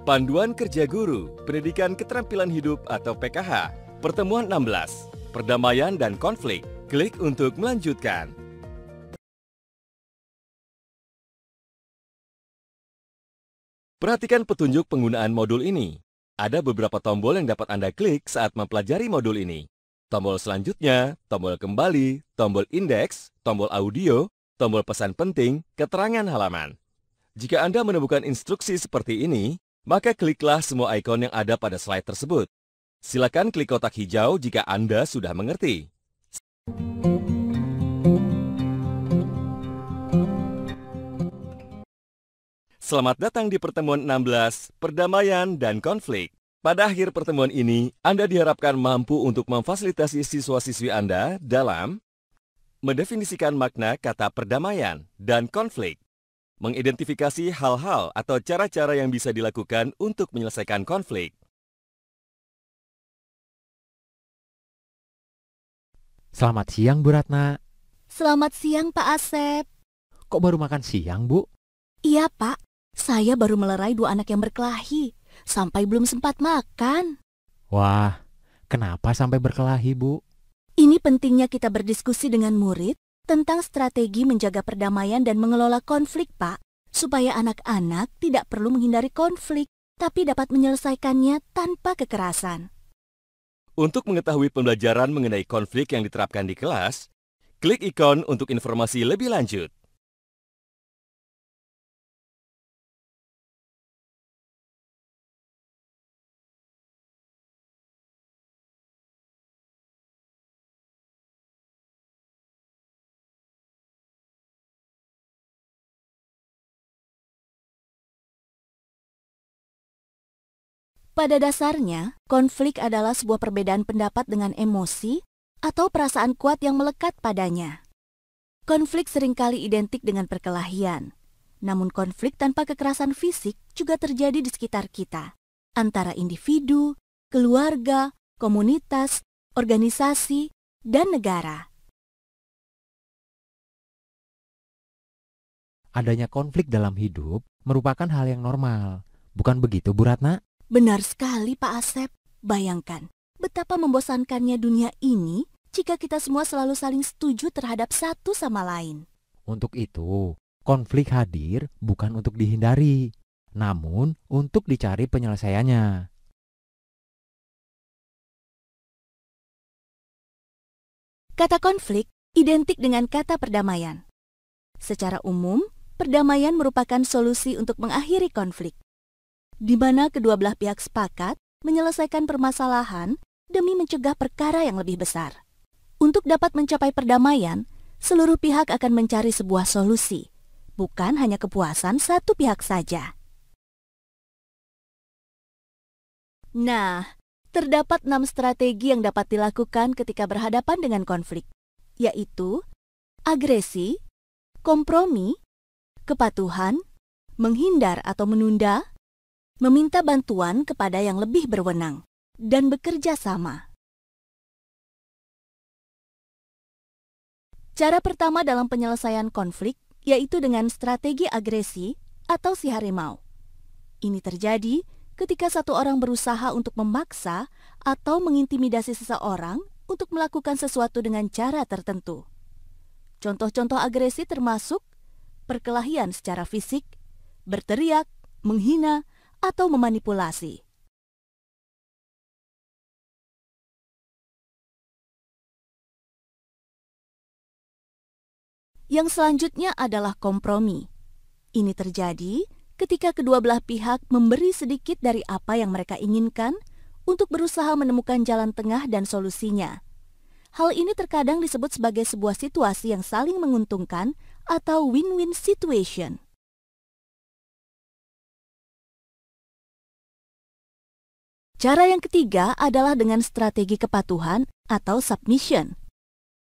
Panduan Kerja Guru, Pendidikan Keterampilan Hidup atau PKH, Pertemuan 16, Perdamaian dan Konflik. Klik untuk melanjutkan. Perhatikan petunjuk penggunaan modul ini. Ada beberapa tombol yang dapat Anda klik saat mempelajari modul ini. Tombol selanjutnya, tombol kembali, tombol indeks, tombol audio, tombol pesan penting, keterangan halaman. Jika Anda menemukan instruksi seperti ini, maka kliklah semua ikon yang ada pada slide tersebut. Silakan klik kotak hijau jika Anda sudah mengerti. Selamat datang di pertemuan 16, Perdamaian dan Konflik. Pada akhir pertemuan ini, Anda diharapkan mampu untuk memfasilitasi siswa-siswi Anda dalam mendefinisikan makna kata perdamaian dan konflik, mengidentifikasi hal-hal atau cara-cara yang bisa dilakukan untuk menyelesaikan konflik. Selamat siang, Bu Ratna. Selamat siang, Pak Asep. Kok baru makan siang, Bu? Iya, Pak. Saya baru melerai 2 anak yang berkelahi. Sampai belum sempat makan. Wah, kenapa sampai berkelahi, Bu? Ini pentingnya kita berdiskusi dengan murid tentang strategi menjaga perdamaian dan mengelola konflik, Pak. Supaya anak-anak tidak perlu menghindari konflik, tapi dapat menyelesaikannya tanpa kekerasan. Untuk mengetahui pembelajaran mengenai konflik yang diterapkan di kelas, klik ikon untuk informasi lebih lanjut. Pada dasarnya, konflik adalah sebuah perbedaan pendapat dengan emosi atau perasaan kuat yang melekat padanya. Konflik seringkali identik dengan perkelahian. Namun konflik tanpa kekerasan fisik juga terjadi di sekitar kita, antara individu, keluarga, komunitas, organisasi, dan negara. Adanya konflik dalam hidup merupakan hal yang normal. Bukan begitu, Bu Ratna? Benar sekali, Pak Asep. Bayangkan, betapa membosankannya dunia ini jika kita semua selalu saling setuju terhadap satu sama lain. Untuk itu, konflik hadir bukan untuk dihindari, namun untuk dicari penyelesaiannya. Kata konflik identik dengan kata perdamaian. Secara umum, perdamaian merupakan solusi untuk mengakhiri konflik, di mana kedua belah pihak sepakat menyelesaikan permasalahan demi mencegah perkara yang lebih besar. Untuk dapat mencapai perdamaian, seluruh pihak akan mencari sebuah solusi, bukan hanya kepuasan satu pihak saja. Nah, terdapat 6 strategi yang dapat dilakukan ketika berhadapan dengan konflik, yaitu agresi, kompromi, kepatuhan, menghindar atau menunda, meminta bantuan kepada yang lebih berwenang, dan bekerja sama. Cara pertama dalam penyelesaian konflik yaitu dengan strategi agresi atau si harimau. Ini terjadi ketika satu orang berusaha untuk memaksa atau mengintimidasi seseorang untuk melakukan sesuatu dengan cara tertentu. Contoh-contoh agresi termasuk perkelahian secara fisik, berteriak, menghina, atau memanipulasi. Yang selanjutnya adalah kompromi. Ini terjadi ketika kedua belah pihak memberi sedikit dari apa yang mereka inginkan untuk berusaha menemukan jalan tengah dan solusinya. Hal ini terkadang disebut sebagai sebuah situasi yang saling menguntungkan atau win-win situation. Cara yang ketiga adalah dengan strategi kepatuhan atau submission,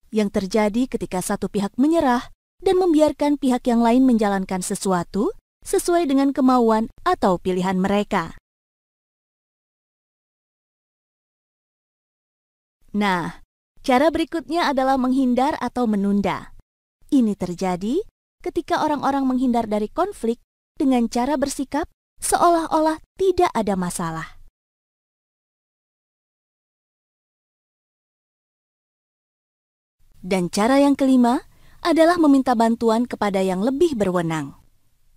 yang terjadi ketika satu pihak menyerah dan membiarkan pihak yang lain menjalankan sesuatu sesuai dengan kemauan atau pilihan mereka. Nah, cara berikutnya adalah menghindar atau menunda. Ini terjadi ketika orang-orang menghindar dari konflik dengan cara bersikap seolah-olah tidak ada masalah. Dan cara yang kelima adalah meminta bantuan kepada yang lebih berwenang.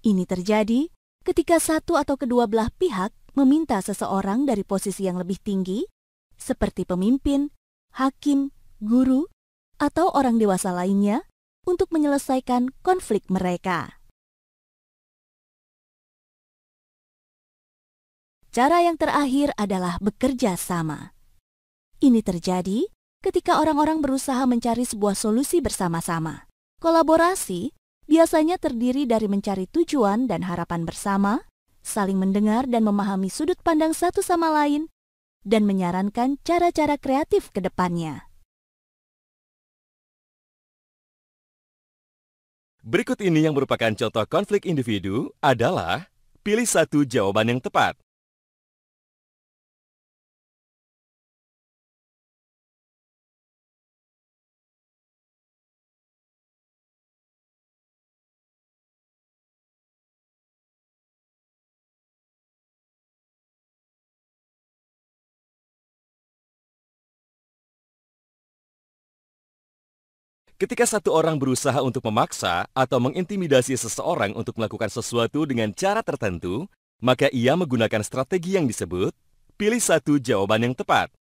Ini terjadi ketika satu atau kedua belah pihak meminta seseorang dari posisi yang lebih tinggi, seperti pemimpin, hakim, guru, atau orang dewasa lainnya, untuk menyelesaikan konflik mereka. Cara yang terakhir adalah bekerja sama. Ini terjadi ketika orang-orang berusaha mencari sebuah solusi bersama-sama. Kolaborasi biasanya terdiri dari mencari tujuan dan harapan bersama, saling mendengar dan memahami sudut pandang satu sama lain, dan menyarankan cara-cara kreatif ke depannya. Berikut ini yang merupakan contoh konflik individu adalah pilih satu jawaban yang tepat. Ketika satu orang berusaha untuk memaksa atau mengintimidasi seseorang untuk melakukan sesuatu dengan cara tertentu, maka ia menggunakan strategi yang disebut pilih satu jawaban yang tepat.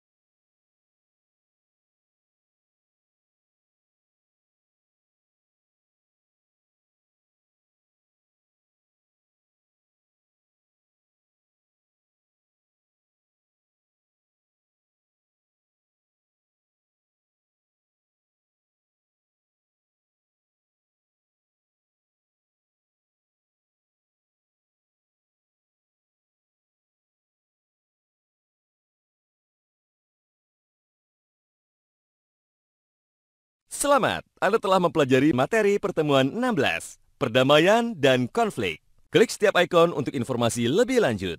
Selamat, Anda telah mempelajari materi pertemuan 16, perdamaian dan konflik. Klik setiap ikon untuk informasi lebih lanjut.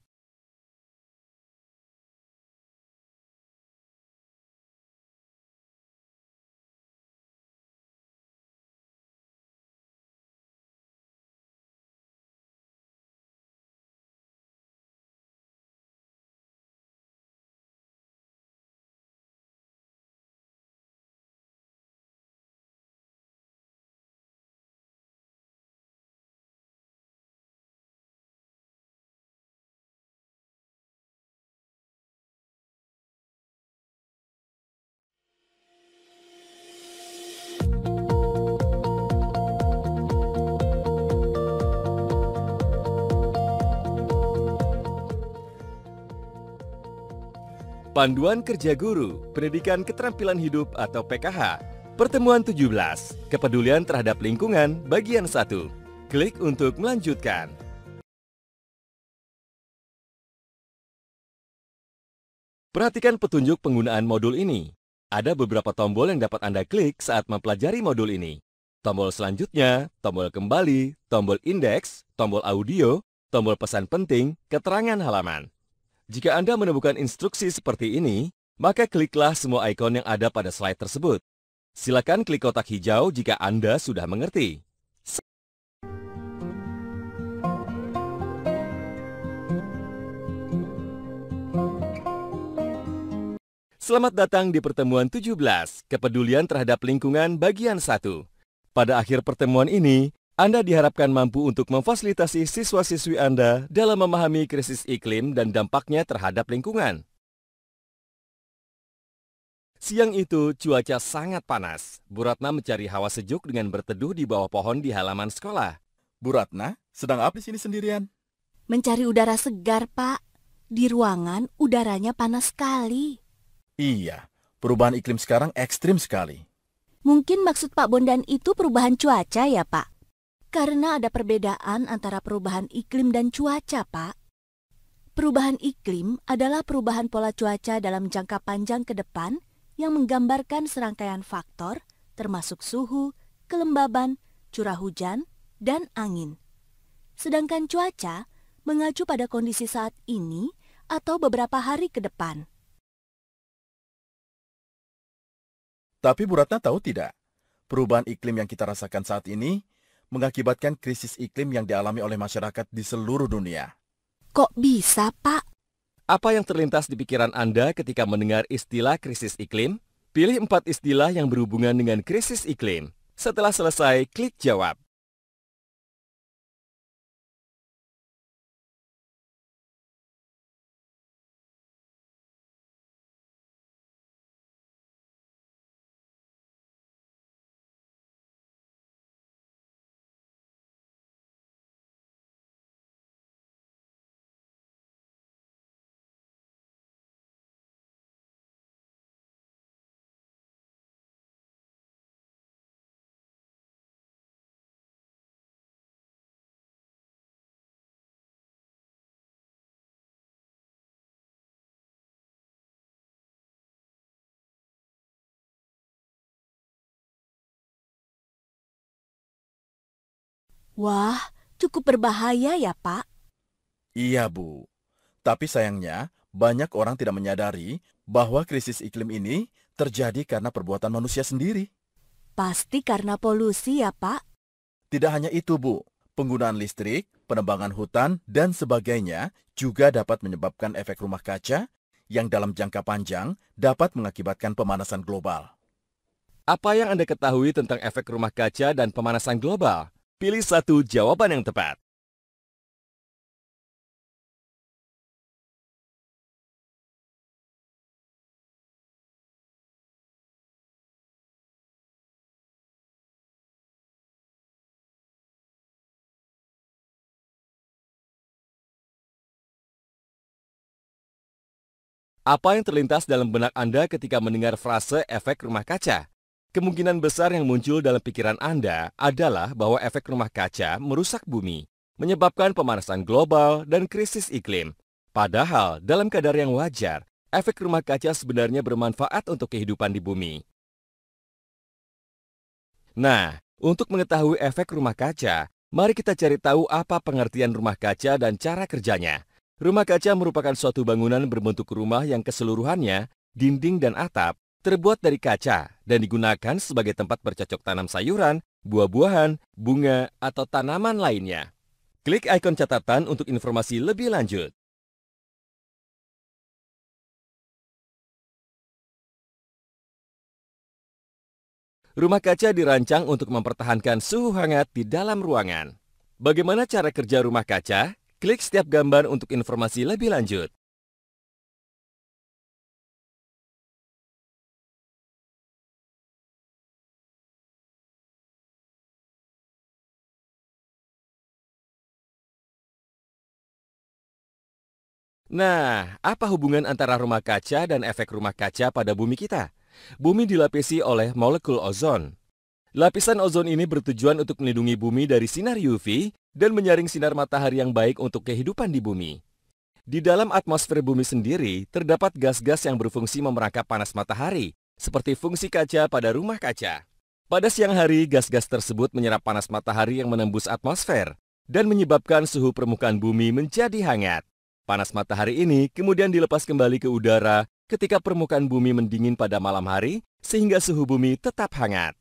Panduan Kerja Guru, Pendidikan Keterampilan Hidup atau PKH. Pertemuan 17, Kepedulian Terhadap Lingkungan, bagian 1. Klik untuk melanjutkan. Perhatikan petunjuk penggunaan modul ini. Ada beberapa tombol yang dapat Anda klik saat mempelajari modul ini. Tombol selanjutnya, tombol kembali, tombol indeks, tombol audio, tombol pesan penting, keterangan halaman. Jika Anda menemukan instruksi seperti ini, maka kliklah semua ikon yang ada pada slide tersebut. Silakan klik kotak hijau jika Anda sudah mengerti. Selamat datang di pertemuan 17, Kepedulian Terhadap Lingkungan bagian 1. Pada akhir pertemuan ini, Anda diharapkan mampu untuk memfasilitasi siswa-siswi Anda dalam memahami krisis iklim dan dampaknya terhadap lingkungan. Siang itu, cuaca sangat panas. Bu Ratna mencari hawa sejuk dengan berteduh di bawah pohon di halaman sekolah. Bu Ratna, sedang apa di sini sendirian? Mencari udara segar, Pak. Di ruangan udaranya panas sekali. Iya, perubahan iklim sekarang ekstrim sekali. Mungkin maksud Pak Bondan itu perubahan cuaca ya, Pak? Karena ada perbedaan antara perubahan iklim dan cuaca, Pak. Perubahan iklim adalah perubahan pola cuaca dalam jangka panjang ke depan yang menggambarkan serangkaian faktor, termasuk suhu, kelembaban, curah hujan, dan angin. Sedangkan cuaca mengacu pada kondisi saat ini atau beberapa hari ke depan. Tapi Bu Ratna tahu tidak, perubahan iklim yang kita rasakan saat ini mengakibatkan krisis iklim yang dialami oleh masyarakat di seluruh dunia. Kok bisa, Pak? Apa yang terlintas di pikiran Anda ketika mendengar istilah krisis iklim? Pilih 4 istilah yang berhubungan dengan krisis iklim. Setelah selesai, klik jawab. Wah, cukup berbahaya ya, Pak. Iya, Bu. Tapi sayangnya, banyak orang tidak menyadari bahwa krisis iklim ini terjadi karena perbuatan manusia sendiri. Pasti karena polusi ya, Pak. Tidak hanya itu, Bu. Penggunaan listrik, penebangan hutan, dan sebagainya juga dapat menyebabkan efek rumah kaca yang dalam jangka panjang dapat mengakibatkan pemanasan global. Apa yang Anda ketahui tentang efek rumah kaca dan pemanasan global? Pilih satu jawaban yang tepat. Apa yang terlintas dalam benak Anda ketika mendengar frase efek rumah kaca? Kemungkinan besar yang muncul dalam pikiran Anda adalah bahwa efek rumah kaca merusak bumi, menyebabkan pemanasan global dan krisis iklim. Padahal, dalam kadar yang wajar, efek rumah kaca sebenarnya bermanfaat untuk kehidupan di bumi. Nah, untuk mengetahui efek rumah kaca, mari kita cari tahu apa pengertian rumah kaca dan cara kerjanya. Rumah kaca merupakan suatu bangunan berbentuk rumah yang keseluruhannya, dinding dan atap, terbuat dari kaca dan digunakan sebagai tempat bercocok tanam sayuran, buah-buahan, bunga, atau tanaman lainnya. Klik ikon catatan untuk informasi lebih lanjut. Rumah kaca dirancang untuk mempertahankan suhu hangat di dalam ruangan. Bagaimana cara kerja rumah kaca? Klik setiap gambar untuk informasi lebih lanjut. Nah, apa hubungan antara rumah kaca dan efek rumah kaca pada bumi kita? Bumi dilapisi oleh molekul ozon. Lapisan ozon ini bertujuan untuk melindungi bumi dari sinar UV dan menyaring sinar matahari yang baik untuk kehidupan di bumi. Di dalam atmosfer bumi sendiri, terdapat gas-gas yang berfungsi memerangkap panas matahari, seperti fungsi kaca pada rumah kaca. Pada siang hari, gas-gas tersebut menyerap panas matahari yang menembus atmosfer dan menyebabkan suhu permukaan bumi menjadi hangat. Panas matahari ini kemudian dilepas kembali ke udara ketika permukaan bumi mendingin pada malam hari, sehingga suhu bumi tetap hangat.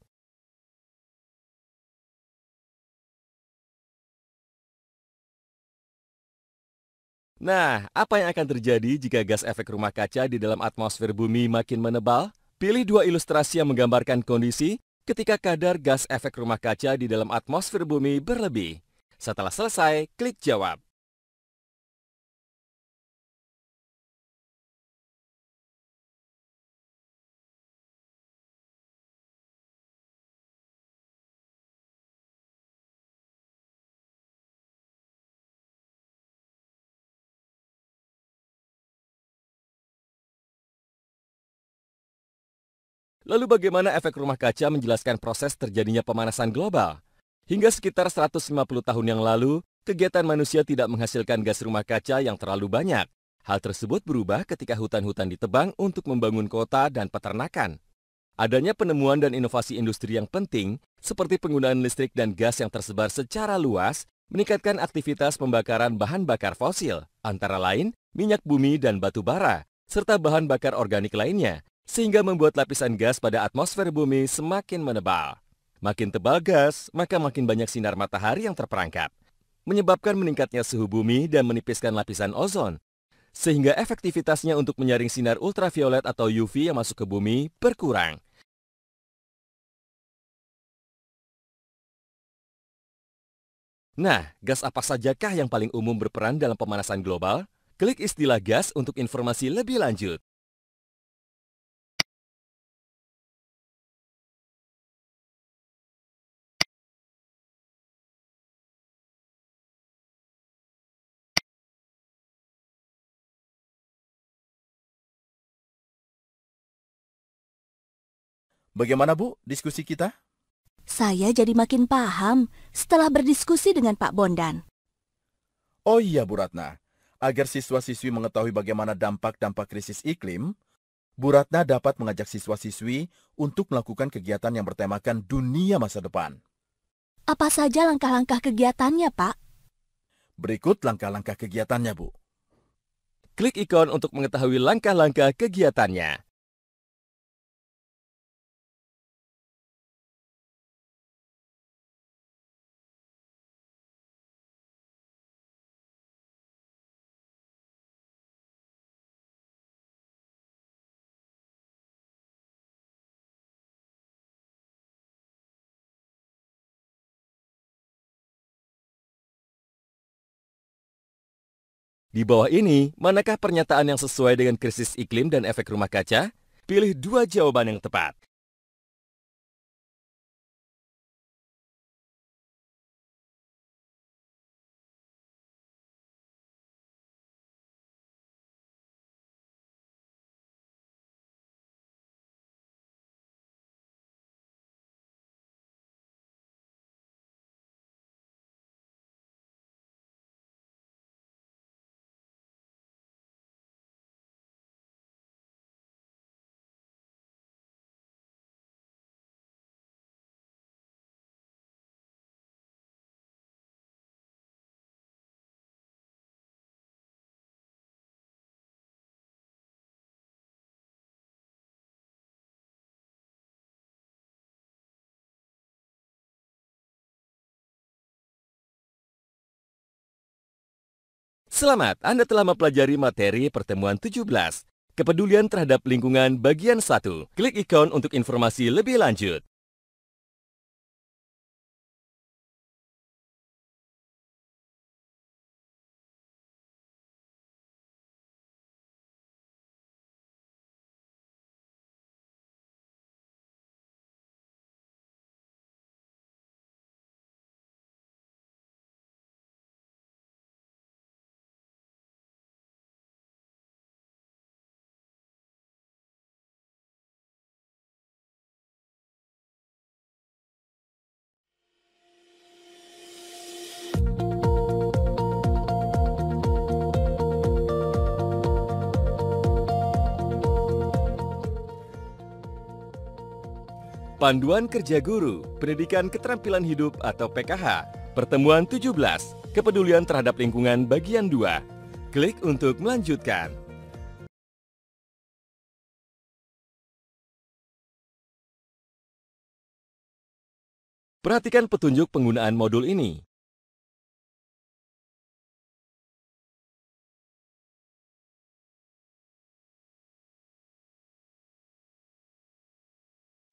Nah, apa yang akan terjadi jika gas efek rumah kaca di dalam atmosfer bumi makin menebal? Pilih 2 ilustrasi yang menggambarkan kondisi ketika kadar gas efek rumah kaca di dalam atmosfer bumi berlebih. Setelah selesai, klik jawab. Lalu bagaimana efek rumah kaca menjelaskan proses terjadinya pemanasan global? Hingga sekitar 150 tahun yang lalu, kegiatan manusia tidak menghasilkan gas rumah kaca yang terlalu banyak. Hal tersebut berubah ketika hutan-hutan ditebang untuk membangun kota dan peternakan. Adanya penemuan dan inovasi industri yang penting, seperti penggunaan listrik dan gas yang tersebar secara luas, meningkatkan aktivitas pembakaran bahan bakar fosil, antara lain minyak bumi dan batu bara, serta bahan bakar organik lainnya, sehingga membuat lapisan gas pada atmosfer bumi semakin menebal. Makin tebal gas, maka makin banyak sinar matahari yang terperangkap. menyebabkan meningkatnya suhu bumi dan menipiskan lapisan ozon, sehingga efektivitasnya untuk menyaring sinar ultraviolet atau UV yang masuk ke bumi berkurang. Nah, gas apa sajakah yang paling umum berperan dalam pemanasan global? Klik istilah gas untuk informasi lebih lanjut. Bagaimana Bu diskusi kita? Saya jadi makin paham setelah berdiskusi dengan Pak Bondan. Oh iya Bu Ratna, agar siswa-siswi mengetahui bagaimana dampak-dampak krisis iklim, Bu Ratna dapat mengajak siswa-siswi untuk melakukan kegiatan yang bertemakan dunia masa depan. Apa saja langkah-langkah kegiatannya, Pak? Berikut langkah-langkah kegiatannya Bu. Klik ikon untuk mengetahui langkah-langkah kegiatannya. Di bawah ini, manakah pernyataan yang sesuai dengan krisis iklim dan efek rumah kaca? Pilih 2 jawaban yang tepat. Selamat, Anda telah mempelajari materi pertemuan 17, Kepedulian terhadap lingkungan bagian 1. Klik ikon untuk informasi lebih lanjut. Panduan Kerja Guru, Pendidikan Keterampilan Hidup atau PKH, Pertemuan 17, Kepedulian terhadap lingkungan bagian 2. Klik untuk melanjutkan. Perhatikan petunjuk penggunaan modul ini.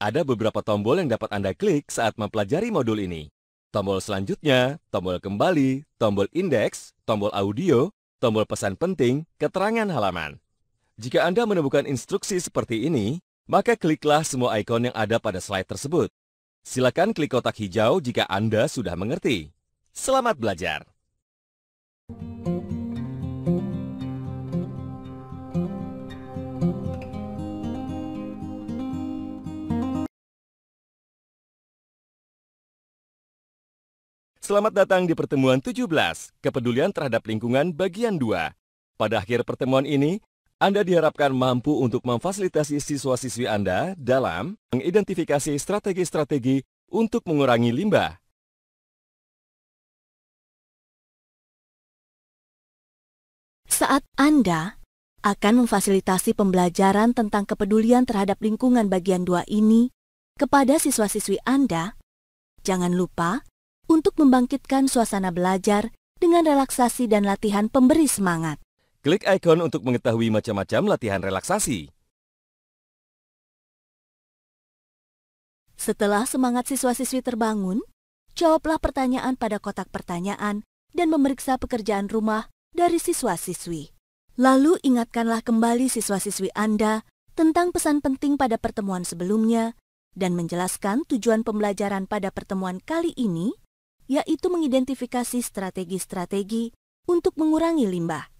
Ada beberapa tombol yang dapat Anda klik saat mempelajari modul ini. Tombol selanjutnya, tombol kembali, tombol indeks, tombol audio, tombol pesan penting, keterangan halaman. Jika Anda menemukan instruksi seperti ini, maka kliklah semua ikon yang ada pada slide tersebut. Silakan klik kotak hijau jika Anda sudah mengerti. Selamat belajar! Selamat datang di pertemuan 17, Kepedulian terhadap lingkungan bagian 2. Pada akhir pertemuan ini, Anda diharapkan mampu untuk memfasilitasi siswa-siswi Anda dalam mengidentifikasi strategi-strategi untuk mengurangi limbah. Saat Anda akan memfasilitasi pembelajaran tentang kepedulian terhadap lingkungan bagian 2 ini kepada siswa-siswi Anda, jangan lupa untuk membangkitkan suasana belajar dengan relaksasi dan latihan pemberi semangat. Klik ikon untuk mengetahui macam-macam latihan relaksasi. Setelah semangat siswa-siswi terbangun, jawablah pertanyaan pada kotak pertanyaan dan memeriksa pekerjaan rumah dari siswa-siswi. Lalu ingatkanlah kembali siswa-siswi Anda tentang pesan penting pada pertemuan sebelumnya dan menjelaskan tujuan pembelajaran pada pertemuan kali ini, yaitu mengidentifikasi strategi-strategi untuk mengurangi limbah.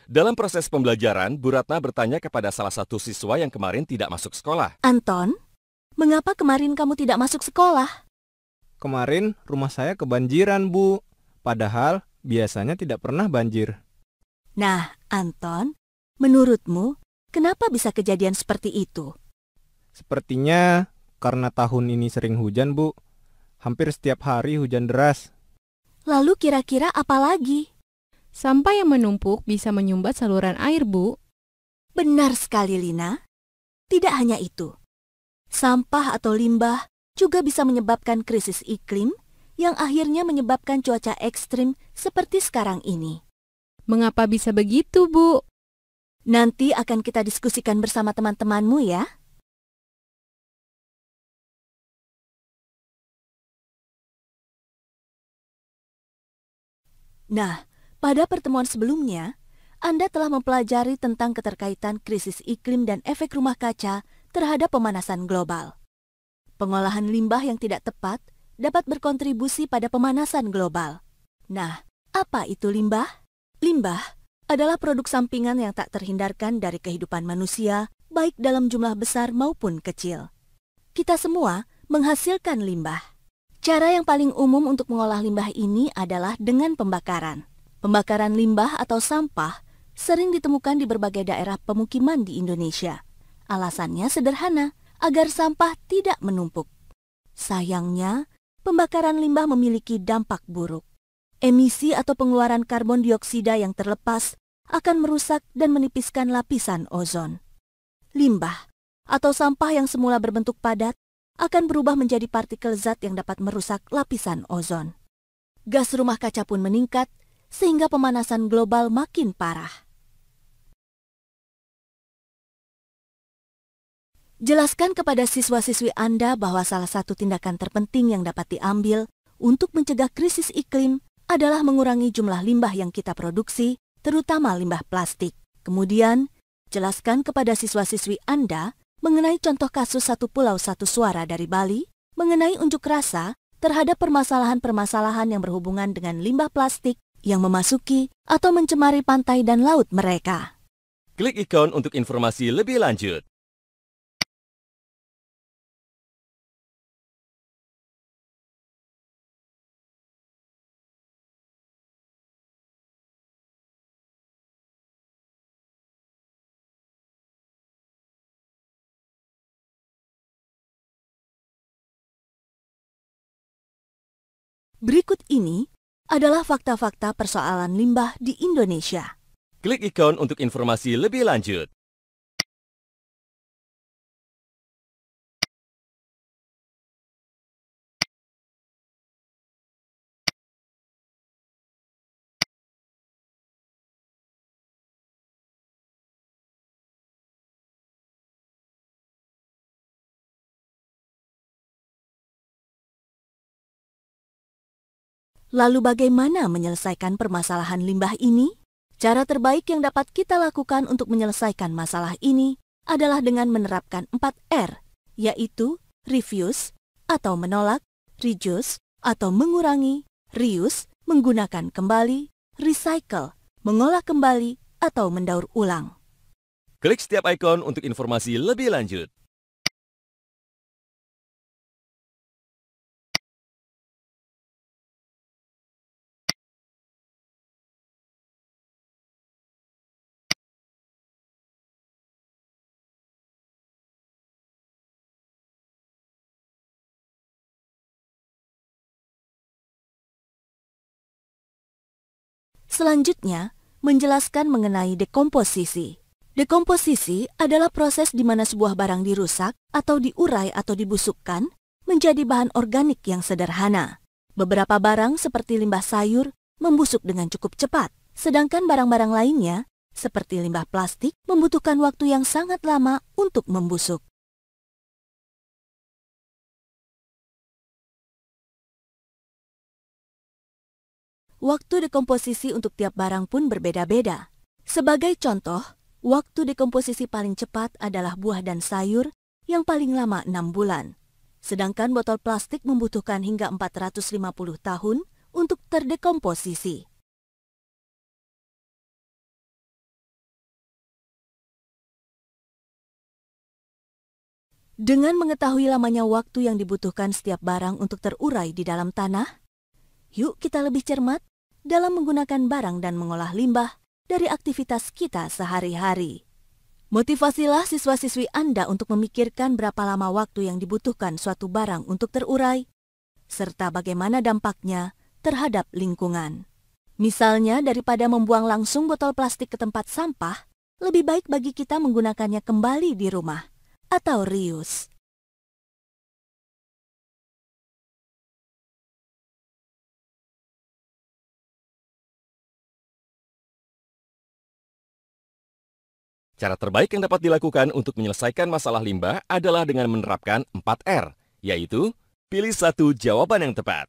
Dalam proses pembelajaran, Bu Ratna bertanya kepada salah satu siswa yang kemarin tidak masuk sekolah. Anton, mengapa kemarin kamu tidak masuk sekolah? Kemarin rumah saya kebanjiran, Bu. Padahal biasanya tidak pernah banjir. Nah, Anton, menurutmu kenapa bisa kejadian seperti itu? Sepertinya karena tahun ini sering hujan, Bu. Hampir setiap hari hujan deras. Lalu kira-kira apa lagi? Sampah yang menumpuk bisa menyumbat saluran air, Bu. Benar sekali, Lina. Tidak hanya itu. Sampah atau limbah juga bisa menyebabkan krisis iklim yang akhirnya menyebabkan cuaca ekstrim seperti sekarang ini. Mengapa bisa begitu, Bu? Nanti akan kita diskusikan bersama teman-temanmu ya. Nah, pada pertemuan sebelumnya, Anda telah mempelajari tentang keterkaitan krisis iklim dan efek rumah kaca terhadap pemanasan global. Pengolahan limbah yang tidak tepat dapat berkontribusi pada pemanasan global. Nah, apa itu limbah? Limbah adalah produk sampingan yang tak terhindarkan dari kehidupan manusia, baik dalam jumlah besar maupun kecil. Kita semua menghasilkan limbah. Cara yang paling umum untuk mengolah limbah ini adalah dengan pembakaran. Pembakaran limbah atau sampah sering ditemukan di berbagai daerah pemukiman di Indonesia. Alasannya sederhana, agar sampah tidak menumpuk. Sayangnya, pembakaran limbah memiliki dampak buruk. Emisi atau pengeluaran karbon dioksida yang terlepas akan merusak dan menipiskan lapisan ozon. Limbah atau sampah yang semula berbentuk padat akan berubah menjadi partikel zat yang dapat merusak lapisan ozon. Gas rumah kaca pun meningkat sehingga pemanasan global makin parah. Jelaskan kepada siswa-siswi Anda bahwa salah satu tindakan terpenting yang dapat diambil untuk mencegah krisis iklim adalah mengurangi jumlah limbah yang kita produksi, terutama limbah plastik. Kemudian, jelaskan kepada siswa-siswi Anda mengenai contoh kasus satu pulau satu suara dari Bali, mengenai unjuk rasa terhadap permasalahan-permasalahan yang berhubungan dengan limbah plastik yang memasuki atau mencemari pantai dan laut mereka. Klik ikon untuk informasi lebih lanjut. Berikut ini adalah fakta-fakta persoalan limbah di Indonesia. Klik ikon untuk informasi lebih lanjut. Lalu bagaimana menyelesaikan permasalahan limbah ini? Cara terbaik yang dapat kita lakukan untuk menyelesaikan masalah ini adalah dengan menerapkan 4R, yaitu refuse atau menolak, reduce atau mengurangi, reuse menggunakan kembali, recycle mengolah kembali atau mendaur ulang. Klik setiap ikon untuk informasi lebih lanjut. Selanjutnya, menjelaskan mengenai dekomposisi. Dekomposisi adalah proses di mana sebuah barang dirusak atau diurai atau dibusukkan menjadi bahan organik yang sederhana. Beberapa barang seperti limbah sayur membusuk dengan cukup cepat, sedangkan barang-barang lainnya seperti limbah plastik membutuhkan waktu yang sangat lama untuk membusuk. Waktu dekomposisi untuk tiap barang pun berbeda-beda. Sebagai contoh, waktu dekomposisi paling cepat adalah buah dan sayur yang paling lama 6 bulan. Sedangkan botol plastik membutuhkan hingga 450 tahun untuk terdekomposisi. Dengan mengetahui lamanya waktu yang dibutuhkan setiap barang untuk terurai di dalam tanah, yuk kita lebih cermat dalam menggunakan barang dan mengolah limbah dari aktivitas kita sehari-hari. Motivasilah siswa-siswi Anda untuk memikirkan berapa lama waktu yang dibutuhkan suatu barang untuk terurai, serta bagaimana dampaknya terhadap lingkungan. Misalnya, daripada membuang langsung botol plastik ke tempat sampah, lebih baik bagi kita menggunakannya kembali di rumah atau reuse. Cara terbaik yang dapat dilakukan untuk menyelesaikan masalah limbah adalah dengan menerapkan 4R, yaitu pilih satu jawaban yang tepat.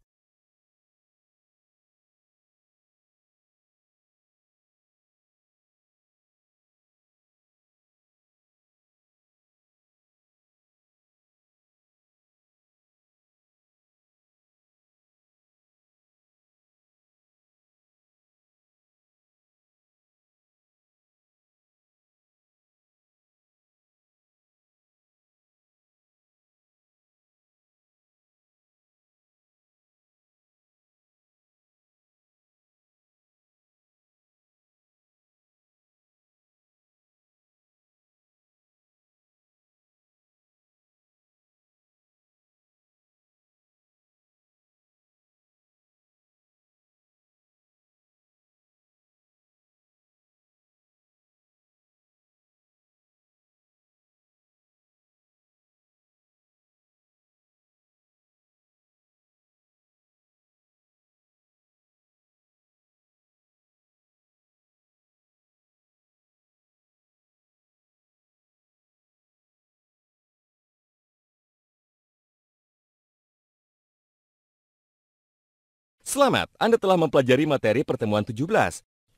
Selamat, Anda telah mempelajari materi pertemuan 17,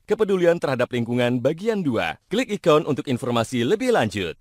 Kepedulian terhadap lingkungan bagian 2. Klik ikon untuk informasi lebih lanjut.